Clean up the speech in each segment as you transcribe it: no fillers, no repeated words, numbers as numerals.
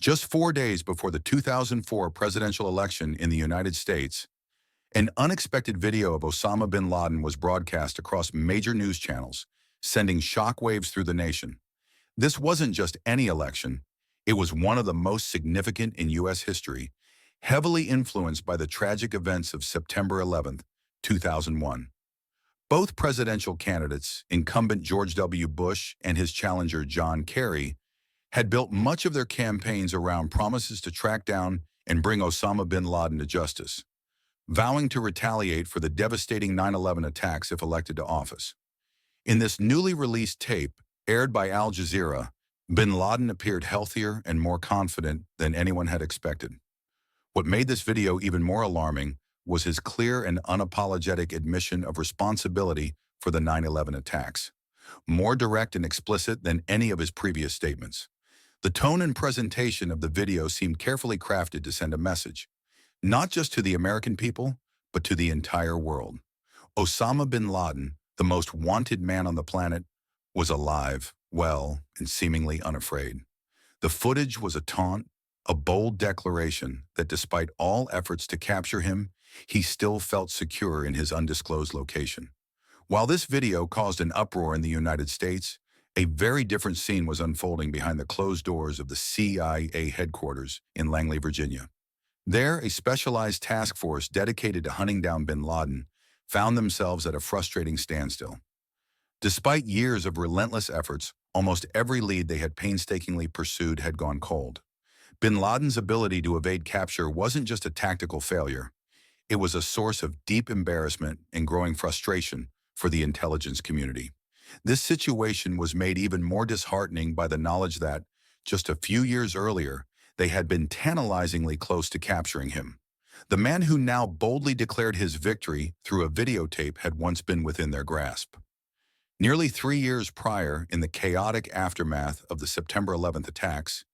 Just 4 days before the 2004 presidential election in the United States, an unexpected video of Osama bin Laden was broadcast across major news channels, sending shockwaves through the nation. This wasn't just any election, it was one of the most significant in U.S. history, heavily influenced by the tragic events of September 11th, 2001. Both presidential candidates, incumbent George W. Bush and his challenger John Kerry, had built much of their campaigns around promises to track down and bring Osama bin Laden to justice, vowing to retaliate for the devastating 9/11 attacks if elected to office. In this newly released tape, aired by Al Jazeera, bin Laden appeared healthier and more confident than anyone had expected. What made this video even more alarming was his clear and unapologetic admission of responsibility for the 9/11 attacks, more direct and explicit than any of his previous statements. The tone and presentation of the video seemed carefully crafted to send a message, not just to the American people, but to the entire world. Osama bin Laden, the most wanted man on the planet, was alive, well, and seemingly unafraid. The footage was a taunt, a bold declaration that despite all efforts to capture him, he still felt secure in his undisclosed location. While this video caused an uproar in the United States, a very different scene was unfolding behind the closed doors of the CIA headquarters in Langley, Virginia. There, a specialized task force dedicated to hunting down bin Laden found themselves at a frustrating standstill. Despite years of relentless efforts, almost every lead they had painstakingly pursued had gone cold. Bin Laden's ability to evade capture wasn't just a tactical failure. It was a source of deep embarrassment and growing frustration for the intelligence community. This situation was made even more disheartening by the knowledge that, just a few years earlier, they had been tantalizingly close to capturing him. The man who now boldly declared his victory through a videotape had once been within their grasp. Nearly 3 years prior, in the chaotic aftermath of the September 11th attacks,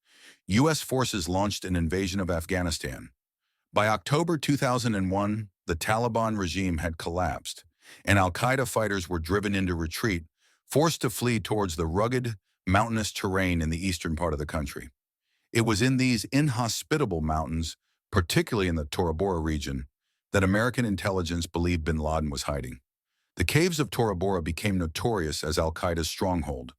U.S. forces launched an invasion of Afghanistan. By October 2001, the Taliban regime had collapsed, and al-Qaeda fighters were driven into retreat, forced to flee towards the rugged, mountainous terrain in the eastern part of the country. It was in these inhospitable mountains, particularly in the Tora Bora region, that American intelligence believed bin Laden was hiding. The caves of Tora Bora became notorious as al-Qaeda's stronghold,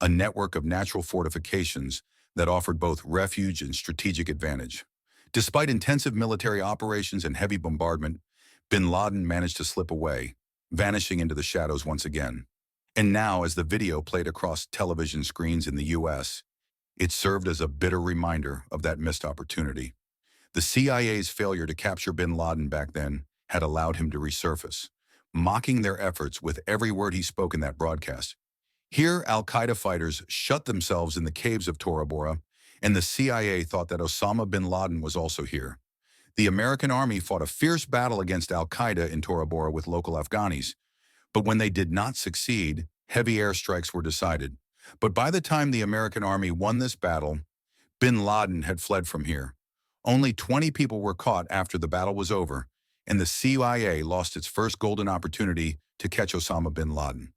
a network of natural fortifications that offered both refuge and strategic advantage. Despite intensive military operations and heavy bombardment, bin Laden managed to slip away, vanishing into the shadows once again. And now, as the video played across television screens in the U.S., it served as a bitter reminder of that missed opportunity. The CIA's failure to capture bin Laden back then had allowed him to resurface, mocking their efforts with every word he spoke in that broadcast. Here, al-Qaeda fighters shut themselves in the caves of Tora Bora, and the CIA thought that Osama bin Laden was also here. The American army fought a fierce battle against al-Qaeda in Tora Bora with local Afghanis, but when they did not succeed, heavy airstrikes were decided. But by the time the American army won this battle, bin Laden had fled from here. Only 20 people were caught after the battle was over, and the CIA lost its first golden opportunity to catch Osama bin Laden.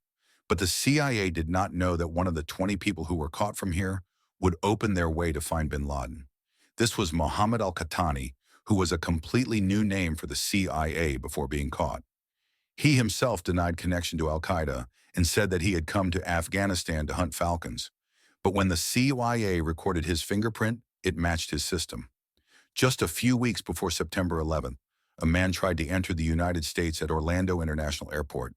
But the CIA did not know that one of the 20 people who were caught from here would open their way to find bin Laden. This was Mohammed al-Qahtani, who was a completely new name for the CIA before being caught. He himself denied connection to al-Qaeda and said that he had come to Afghanistan to hunt falcons. But when the CIA recorded his fingerprint, it matched his system. Just a few weeks before September 11th, a man tried to enter the United States at Orlando International Airport.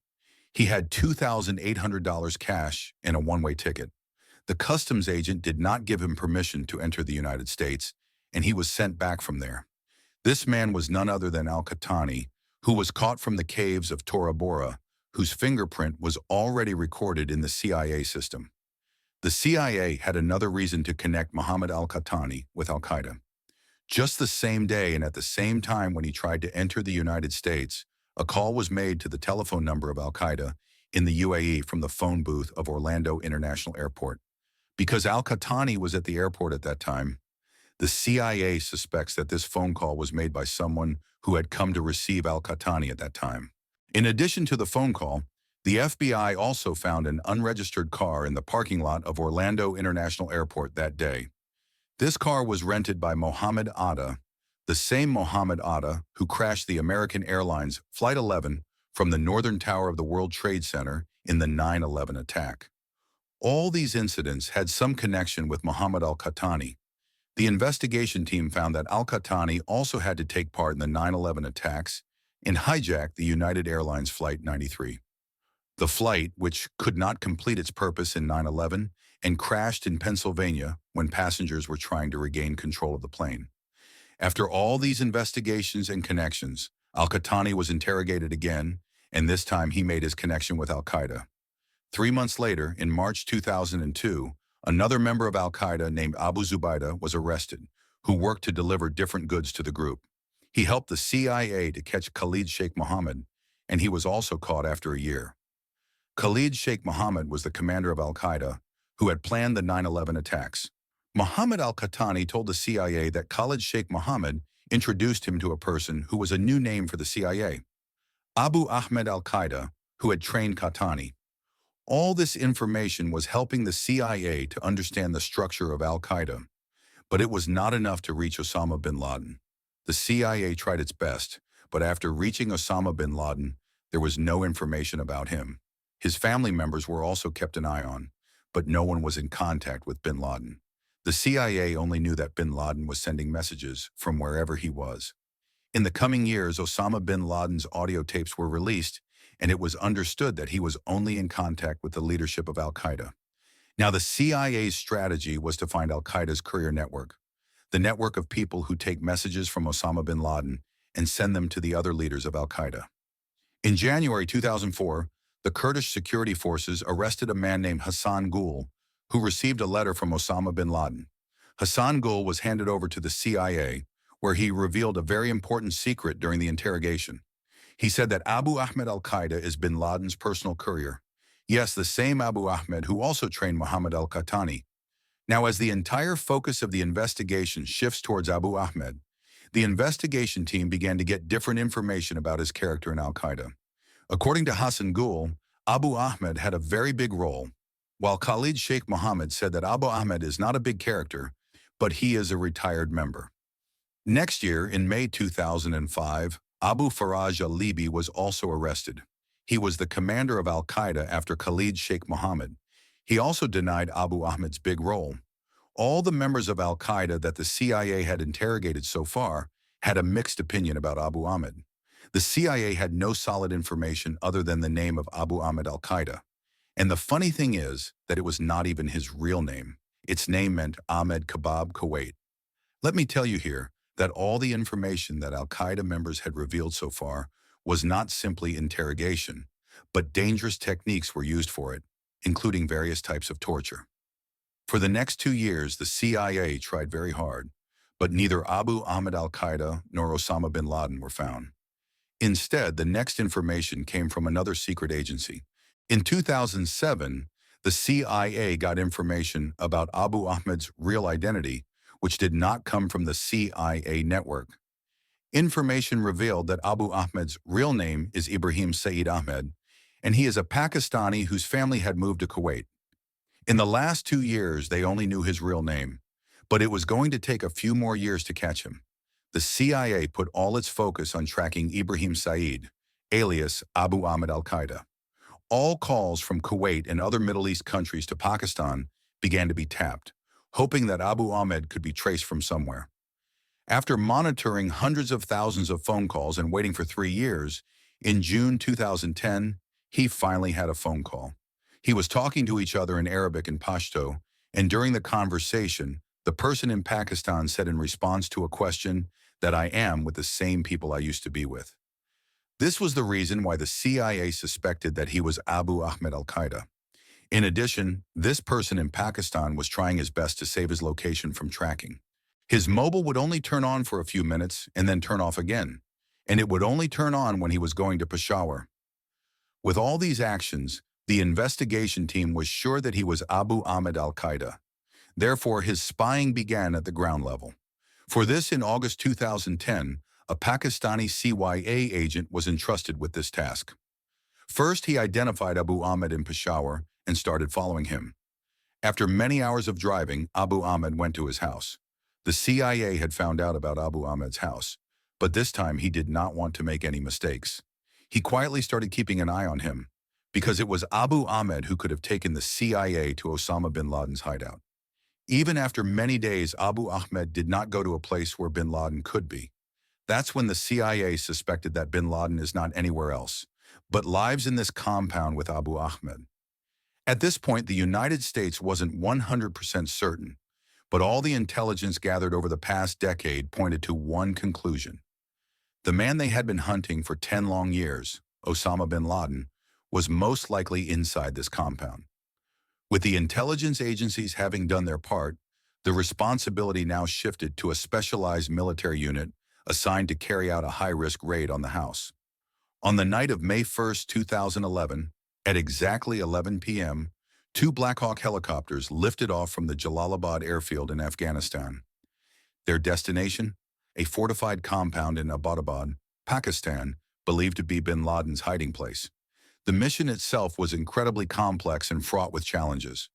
He had $2,800 cash and a one-way ticket. The customs agent did not give him permission to enter the United States, and he was sent back from there. This man was none other than al-Qahtani, who was caught from the caves of Tora Bora, whose fingerprint was already recorded in the CIA system. The CIA had another reason to connect Mohammed al-Qahtani with al-Qaeda. Just the same day and at the same time when he tried to enter the United States, a call was made to the telephone number of al-Qaeda in the UAE from the phone booth of Orlando International Airport. Because al-Qahtani was at the airport at that time, the CIA suspects that this phone call was made by someone who had come to receive al-Qahtani at that time. In addition to the phone call, the FBI also found an unregistered car in the parking lot of Orlando International Airport that day. This car was rented by Mohammed Atta, the same Mohammed Atta who crashed the American Airlines Flight 11 from the northern tower of the World Trade Center in the 9/11 attack. All these incidents had some connection with Mohammed al-Qahtani. The investigation team found that al-Qahtani also had to take part in the 9/11 attacks and hijack the United Airlines Flight 93. The flight, which could not complete its purpose in 9/11 and crashed in Pennsylvania when passengers were trying to regain control of the plane. After all these investigations and connections, al-Qahtani was interrogated again, and this time he made his connection with al-Qaeda. 3 months later, in March 2002, another member of al-Qaeda named Abu Zubaydah was arrested, who worked to deliver different goods to the group. He helped the CIA to catch Khalid Sheikh Mohammed, and he was also caught after a year. Khalid Sheikh Mohammed was the commander of al-Qaeda, who had planned the 9/11 attacks. Mohammed al-Qahtani told the CIA that Khalid Sheikh Mohammed introduced him to a person who was a new name for the CIA, Abu Ahmed al-Qaeda, who had trained Qahtani. All this information was helping the CIA to understand the structure of al-Qaeda, but it was not enough to reach Osama bin Laden. The CIA tried its best, but after reaching Osama bin Laden, there was no information about him. His family members were also kept an eye on, but no one was in contact with bin Laden. The CIA only knew that bin Laden was sending messages from wherever he was. In the coming years, Osama bin Laden's audio tapes were released, and it was understood that he was only in contact with the leadership of al-Qaeda. Now, the CIA's strategy was to find al-Qaeda's courier network, the network of people who take messages from Osama bin Laden and send them to the other leaders of al-Qaeda. In January 2004, the Kurdish security forces arrested a man named Hassan Gul, who received a letter from Osama bin Laden. Hassan Gul was handed over to the CIA, where he revealed a very important secret during the interrogation. He said that Abu Ahmed al-Qaeda is bin Laden's personal courier. Yes, the same Abu Ahmed who also trained Mohammed al-Qahtani. Now, as the entire focus of the investigation shifts towards Abu Ahmed, the investigation team began to get different information about his character in al-Qaeda. According to Hassan Gul, Abu Ahmed had a very big role, while Khalid Sheikh Mohammed said that Abu Ahmed is not a big character, but he is a retired member. Next year, in May 2005, Abu Faraj al-Libi was also arrested. He was the commander of al-Qaeda after Khalid Sheikh Mohammed. He also denied Abu Ahmed's big role. All the members of al-Qaeda that the CIA had interrogated so far had a mixed opinion about Abu Ahmed. The CIA had no solid information other than the name of Abu Ahmed al-Qaeda. And the funny thing is that it was not even his real name. Its name meant Ahmed Kebab Kuwait. Let me tell you here that all the information that al-Qaeda members had revealed so far was not simply interrogation, but dangerous techniques were used for it, including various types of torture. For the next 2 years, the CIA tried very hard, but neither Abu Ahmed al-Qaeda nor Osama bin Laden were found. Instead, the next information came from another secret agency. In 2007, the CIA got information about Abu Ahmed's real identity, which did not come from the CIA network. Information revealed that Abu Ahmed's real name is Ibrahim Saeed Ahmed, and he is a Pakistani whose family had moved to Kuwait. In the last 2 years, they only knew his real name, but it was going to take a few more years to catch him. The CIA put all its focus on tracking Ibrahim Saeed, alias Abu Ahmed al-Qaeda. All calls from Kuwait and other Middle East countries to Pakistan began to be tapped, hoping that Abu Ahmed could be traced from somewhere. After monitoring hundreds of thousands of phone calls and waiting for 3 years, in June 2010, he finally had a phone call. He was talking to each other in Arabic and Pashto, and during the conversation, the person in Pakistan said in response to a question that I am with the same people I used to be with. This was the reason why the CIA suspected that he was Abu Ahmed al-Qaeda. In addition, this person in Pakistan was trying his best to save his location from tracking. His mobile would only turn on for a few minutes and then turn off again, and it would only turn on when he was going to Peshawar. With all these actions, the investigation team was sure that he was Abu Ahmed al-Qaeda. Therefore, his spying began at the ground level. For this, in August 2010, a Pakistani CIA agent was entrusted with this task. First, he identified Abu Ahmed in Peshawar and started following him. After many hours of driving, Abu Ahmed went to his house. The CIA had found out about Abu Ahmed's house, but this time he did not want to make any mistakes. He quietly started keeping an eye on him, because it was Abu Ahmed who could have taken the CIA to Osama bin Laden's hideout. Even after many days, Abu Ahmed did not go to a place where bin Laden could be. That's when the CIA suspected that bin Laden is not anywhere else, but lives in this compound with Abu Ahmed. At this point, the United States wasn't 100% certain, but all the intelligence gathered over the past decade pointed to one conclusion. The man they had been hunting for 10 long years, Osama bin Laden, was most likely inside this compound. With the intelligence agencies having done their part, the responsibility now shifted to a specialized military unit assigned to carry out a high-risk raid on the house. On the night of May 1, 2011, at exactly 11 p.m., two Black Hawk helicopters lifted off from the Jalalabad airfield in Afghanistan. Their destination? A fortified compound in Abbottabad, Pakistan, believed to be bin Laden's hiding place. The mission itself was incredibly complex and fraught with challenges.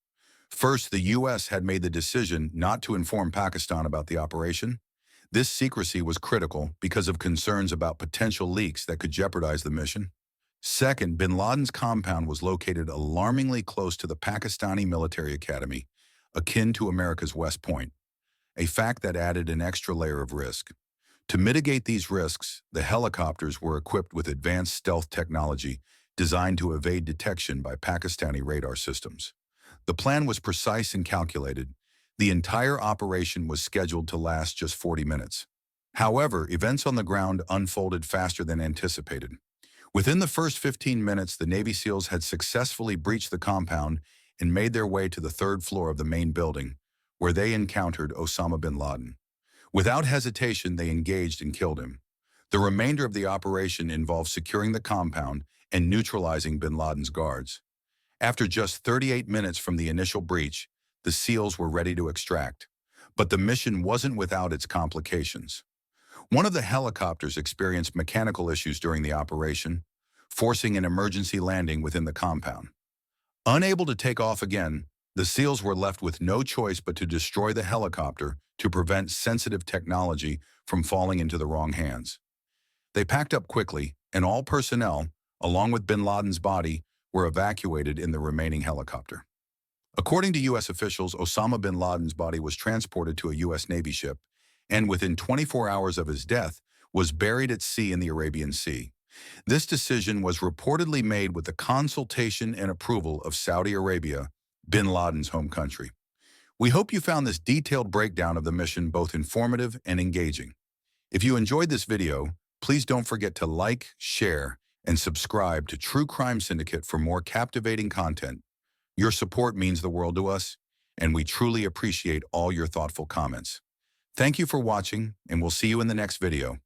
First, the U.S. had made the decision not to inform Pakistan about the operation. This secrecy was critical because of concerns about potential leaks that could jeopardize the mission. Second, bin Laden's compound was located alarmingly close to the Pakistani military academy, akin to America's West Point, a fact that added an extra layer of risk. To mitigate these risks, the helicopters were equipped with advanced stealth technology designed to evade detection by Pakistani radar systems. The plan was precise and calculated. The entire operation was scheduled to last just 40 minutes. However, events on the ground unfolded faster than anticipated. Within the first 15 minutes, the Navy SEALs had successfully breached the compound and made their way to the third floor of the main building, where they encountered Osama bin Laden. Without hesitation, they engaged and killed him. The remainder of the operation involved securing the compound and neutralizing bin Laden's guards. After just 38 minutes from the initial breach, the SEALs were ready to extract. But the mission wasn't without its complications. One of the helicopters experienced mechanical issues during the operation, forcing an emergency landing within the compound. Unable to take off again, the SEALs were left with no choice but to destroy the helicopter to prevent sensitive technology from falling into the wrong hands. They packed up quickly, and all personnel, along with bin Laden's body, were evacuated in the remaining helicopter. According to U.S. officials, Osama bin Laden's body was transported to a U.S. Navy ship, and within 24 hours of his death, was buried at sea in the Arabian Sea. This decision was reportedly made with the consultation and approval of Saudi Arabia, bin Laden's home country. We hope you found this detailed breakdown of the mission both informative and engaging. If you enjoyed this video, please don't forget to like, share, and subscribe to True Crime Syndicate for more captivating content. Your support means the world to us, and we truly appreciate all your thoughtful comments. Thank you for watching, and we'll see you in the next video.